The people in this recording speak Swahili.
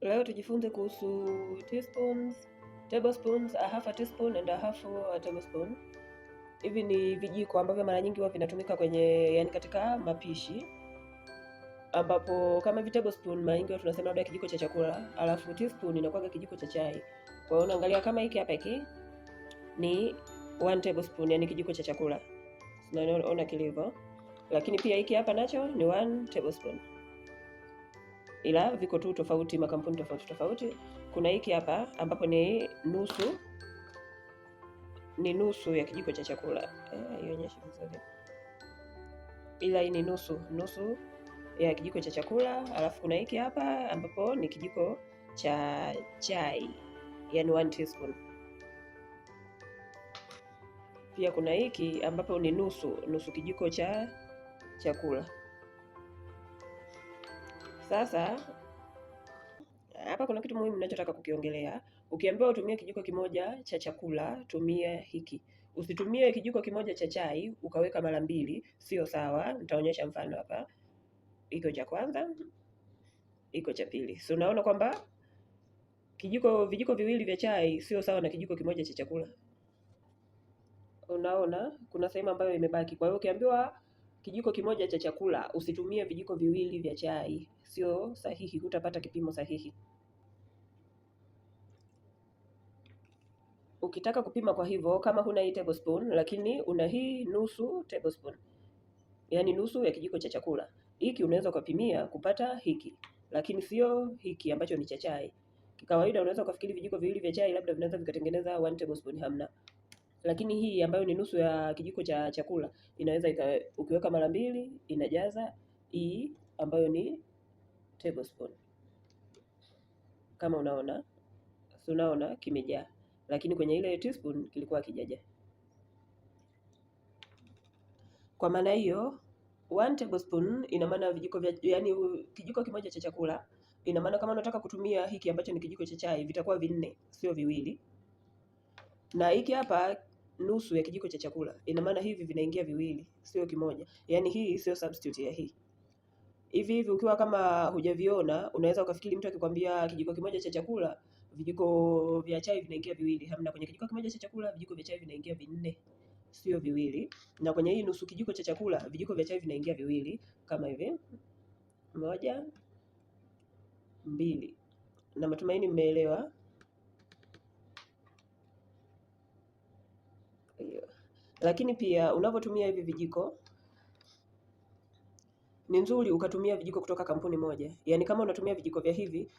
Leo tujifunze kuhusu teaspoons, tablespoons, a half a teaspoon and a half a tablespoon. Hivi ni vijiko ambavyo mara nyingi huwa vinatumika kwenye, yani katika mapishi, ambapo kama hivi tablespoon mara nyingi tunasema labda kijiko cha chakula, alafu teaspoon inakuwa kijiko cha chai. Kwa hiyo unaangalia kama hiki hapa, hiki ni 1 tablespoon, yani kijiko cha chakula. Unaona kilivyo. Lakini pia hiki hapa nacho ni 1 tablespoon. Ila viko tu tofauti, makampuni tofauti tofauti. Kuna hiki hapa ambapo ni nusu ya kijiko cha chakula, ionyeshe vizuri, ila hii ni nusu ya kijiko cha chakula. Alafu kuna hiki hapa ambapo ni kijiko cha chai, yani 1 teaspoon. Pia kuna hiki ambapo ni nusu kijiko cha chakula. Sasa hapa kuna kitu muhimu ninachotaka kukiongelea. Ukiambiwa utumie kijiko kimoja cha chakula, tumia hiki. Usitumie kijiko kimoja cha chai ukaweka mara mbili, sio sawa. Nitaonyesha mfano hapa. Iko cha kwanza, iko cha pili. So unaona kwamba vijiko viwili vya chai sio sawa na kijiko kimoja cha chakula. Unaona kuna sehemu ambayo imebaki. Kwa hiyo ukiambiwa kijiko kimoja cha chakula usitumie vijiko viwili vya chai, sio sahihi, hutapata kipimo sahihi. Ukitaka kupima kwa hivyo, kama huna hii tablespoon lakini una hii nusu tablespoon, yani nusu ya kijiko cha chakula, hiki unaweza kupimia kupata hiki, lakini sio hiki ambacho ni cha chai. Kikawaida unaweza kufikiri vijiko viwili vya chai labda vinaweza vikatengeneza 1 tablespoon, hamna. Lakini hii ambayo ni nusu ya kijiko cha chakula inaweza ukiweka mara mbili inajaza hii ambayo ni tablespoon. Kama unaona, si unaona kimejaa, lakini kwenye ile teaspoon kilikuwa kijaja. Kwa maana hiyo 1 tablespoon ina maana vijiko vya, yani kijiko kimoja cha chakula, ina maana kama unataka kutumia hiki ambacho ni kijiko cha chai vitakuwa 4, sio viwili. Na hiki hapa nusu ya kijiko cha chakula, ina maana hivi vinaingia viwili, sio kimoja. Yani hii sio substitute ya hii. Hivi ukiwa kama hujaviona unaweza ukafikiri mtu akikwambia kijiko kimoja cha chakula vijiko vya chai vinaingia viwili. Hamna, kwenye kijiko kimoja cha chakula vijiko vya chai vinaingia 4, sio viwili. Na kwenye hii nusu kijiko cha chakula vijiko vya chai vinaingia viwili, kama hivi 1, 2. Na matumaini mmeelewa. Lakini pia unapotumia hivi vijiko ni nzuri ukatumia vijiko kutoka kampuni moja. Yaani kama unatumia vijiko vya hivi